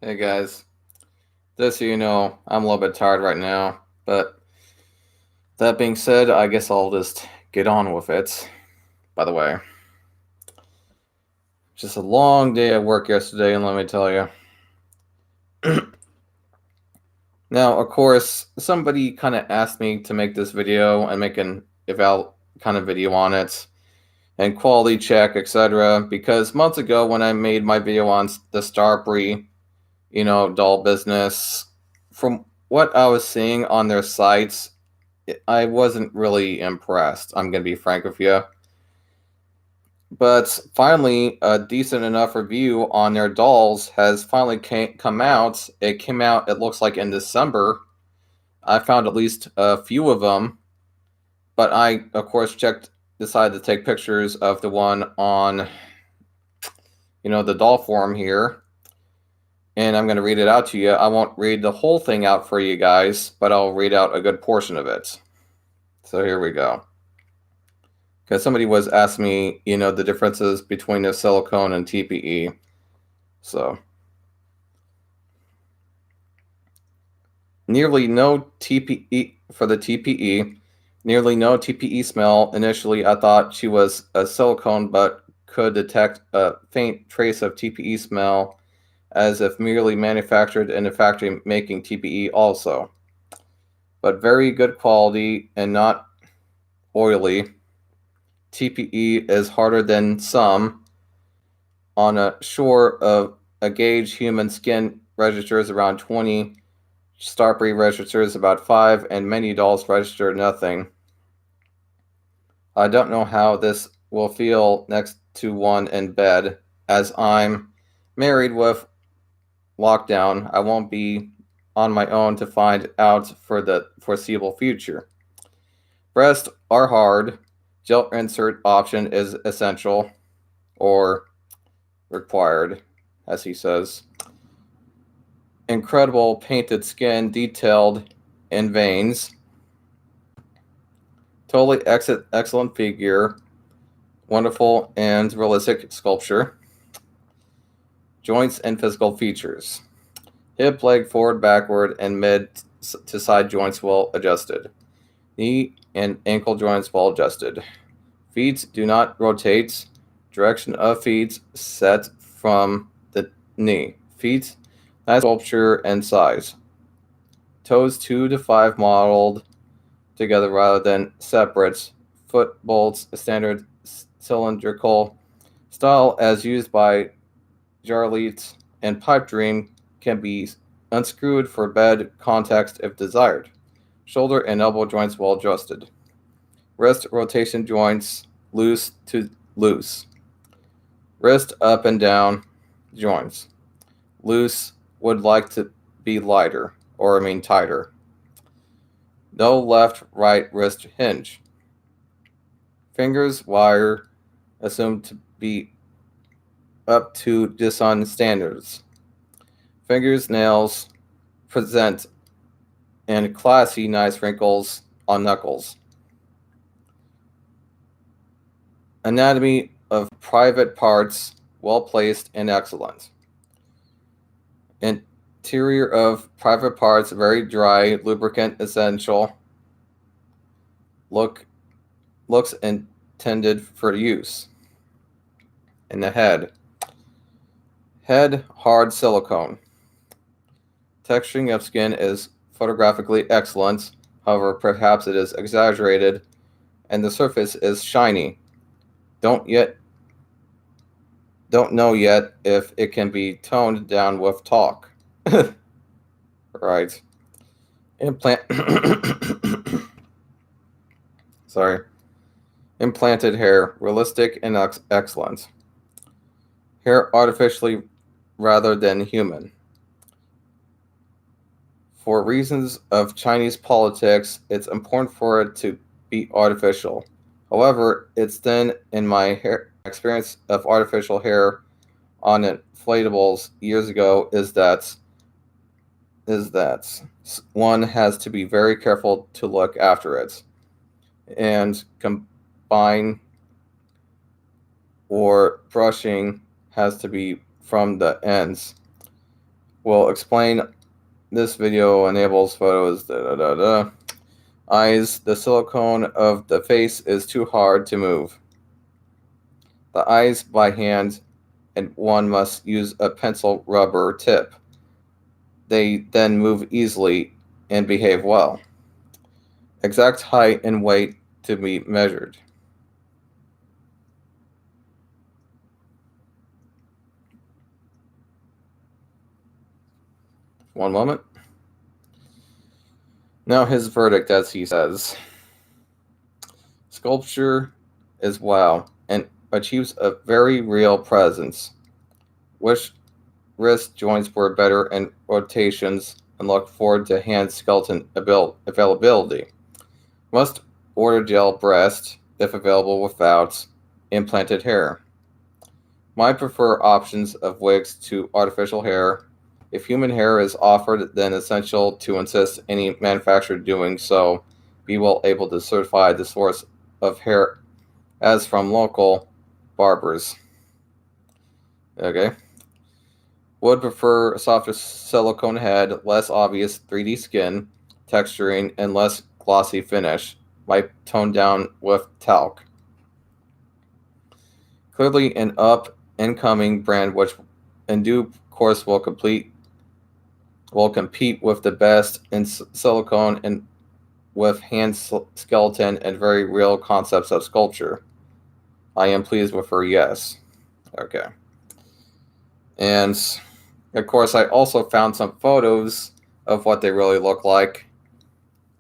Hey guys, just so you know, I'm a little bit tired right now, but that being said, I guess I'll just get on with it. By the way, just a long day at work yesterday, and let me tell you. Now, of course, somebody kind of asked me to make this video and make an eval kind of video on it and quality check, etc. Because months ago, when I made my video on the Starpery, doll business, from what I was seeing on their sites, I wasn't really impressed. I'm gonna be frank with you. But finally, a decent enough review on their dolls has finally come out. It came out, it looks like in December. I found at least a few of them, but I, of course, decided to take pictures of the one on, the doll forum here. And I'm going to read it out to you. I won't read the whole thing out for you guys, but I'll read out a good portion of it. So here we go. Because somebody was asking me, the differences between the silicone and TPE. So, nearly no TPE for the TPE. Nearly no TPE smell. Initially, I thought she was a silicone, but could detect a faint trace of TPE smell, as if merely manufactured in a factory making TPE also. But very good quality and not oily. TPE is harder than some. On a shore of a gauge, human skin registers around 20, Starpery registers about 5, and many dolls register nothing. I don't know how this will feel next to one in bed. As I'm married with lockdown, I won't be on my own to find out for the foreseeable future. Breasts are hard. Gel insert option is essential or required, as he says. Incredible painted skin, detailed in veins. Totally excellent figure. Wonderful and realistic sculpture. Joints and physical features. Hip, leg, forward, backward, and mid to side joints well adjusted. Knee and ankle joints well adjusted. Feet do not rotate. Direction of feet set from the knee. Feet, nice sculpture and size. Toes 2 to 5 modeled together rather than separate. Foot bolts, standard cylindrical style as used by Jarleet and Pipe Dream, can be unscrewed for bed context if desired. Shoulder and elbow joints well adjusted. Wrist rotation joints loose to loose. Wrist up and down joints. Loose would like to be lighter, tighter. No left right wrist hinge. Fingers wire assumed to be up to Dishon standards. Fingers nails present and classy nice wrinkles on knuckles. Anatomy of private parts well placed and excellent. Interior of private parts very dry, lubricant essential. Looks intended for use. In the head. Head hard silicone. Texturing of skin is photographically excellent, however, perhaps it is exaggerated, and the surface is shiny. Don't know yet if it can be toned down with talk. Right. Implant. Sorry. Implanted hair, realistic and excellent. Hair artificially rather than human. For reasons of Chinese politics, it's important for it to be artificial. However, it's thin in my experience of artificial hair on inflatables years ago is that one has to be very careful to look after it and combine or brushing has to be from the ends. will explain this video enables photos. Da, da, da, da. Eyes. The silicone of the face is too hard to move. The eyes by hand, and one must use a pencil rubber tip. They then move easily and behave well. Exact height and weight to be measured. One moment. Now his verdict, as he says. Sculpture is wow and achieves a very real presence. Wish wrist joints were better and rotations, and look forward to hand skeleton availability. Must order gel breast, if available without implanted hair. Might prefer options of wigs to artificial hair. If human hair is offered, then essential to insist any manufacturer doing so be well able to certify the source of hair as from local barbers. Okay. Would prefer a softer silicone head, less obvious 3D skin, texturing, and less glossy finish. Might tone down with talc. Clearly an up and coming brand which in due course will compete with the best in silicone and with hand skeleton and very real concepts of sculpture. I am pleased with her, yes. Okay. And of course, I also found some photos of what they really look like.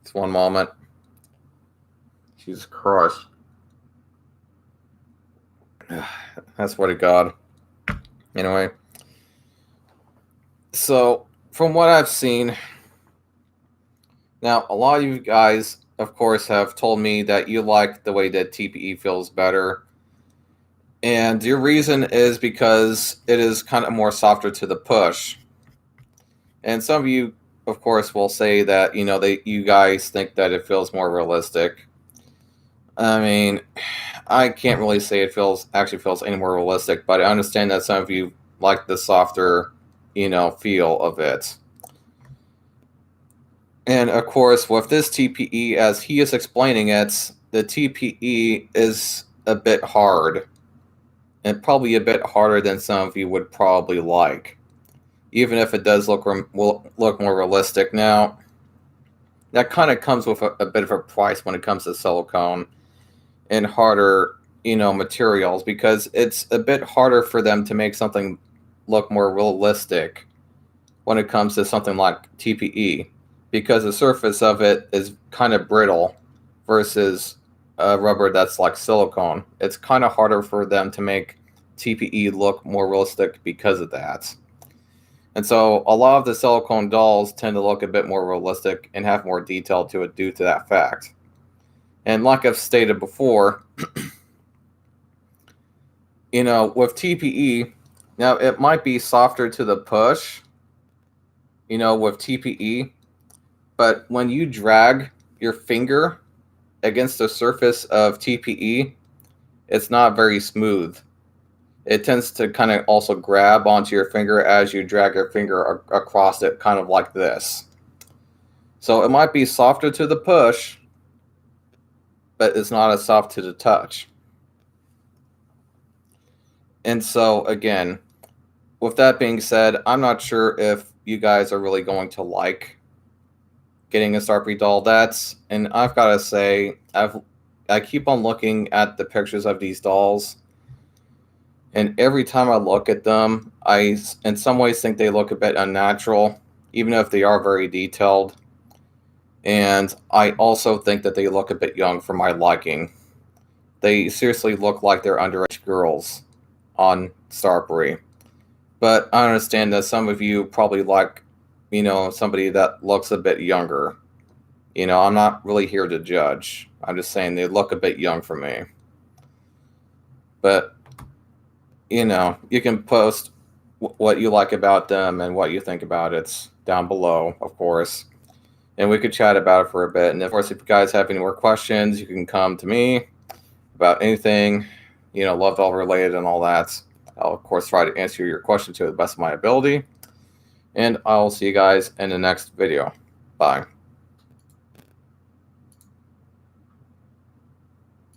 Just one moment. Jesus Christ. I swear to God. Anyway. So, from what I've seen, now, a lot of you guys, of course, have told me that you like the way that TPE feels better. And your reason is because it is kind of more softer to the push. And some of you, of course, will say that, you guys think that it feels more realistic. I mean, I can't really say it actually feels any more realistic, but I understand that some of you like the softer, feel of it. And of course, with this TPE, as he is explaining it, the TPE is a bit hard. And probably a bit harder than some of you would probably like. Even if it does look more realistic. Now, that kind of comes with a bit of a price when it comes to silicone and harder, materials, because it's a bit harder for them to make something look more realistic when it comes to something like TPE, because the surface of it is kind of brittle versus rubber that's like silicone. It's kind of harder for them to make TPE look more realistic because of that. And so a lot of the silicone dolls tend to look a bit more realistic and have more detail to it due to that fact. And like I've stated before, with TPE, now it might be softer to the push, with TPE, but when you drag your finger against the surface of TPE, it's not very smooth. It tends to kind of also grab onto your finger as you drag your finger across it, kind of like this. So it might be softer to the push, but it's not as soft to the touch. And so, again, with that being said, I'm not sure if you guys are really going to like getting a Starpery doll. And I've got to say, I keep on looking at the pictures of these dolls, and every time I look at them, I in some ways think they look a bit unnatural, even if they are very detailed. And I also think that they look a bit young for my liking. They seriously look like they're underage girls on Starpery. But I understand that some of you probably like, somebody that looks a bit younger. I'm not really here to judge. I'm just saying they look a bit young for me. But, you can post what you like about them and what you think about it down below, of course. And we could chat about it for a bit. And of course, if you guys have any more questions, you can come to me about anything, love doll related and all that. I'll, of course, try to answer your question to the best of my ability. and I'll see you guys in the next video. Bye.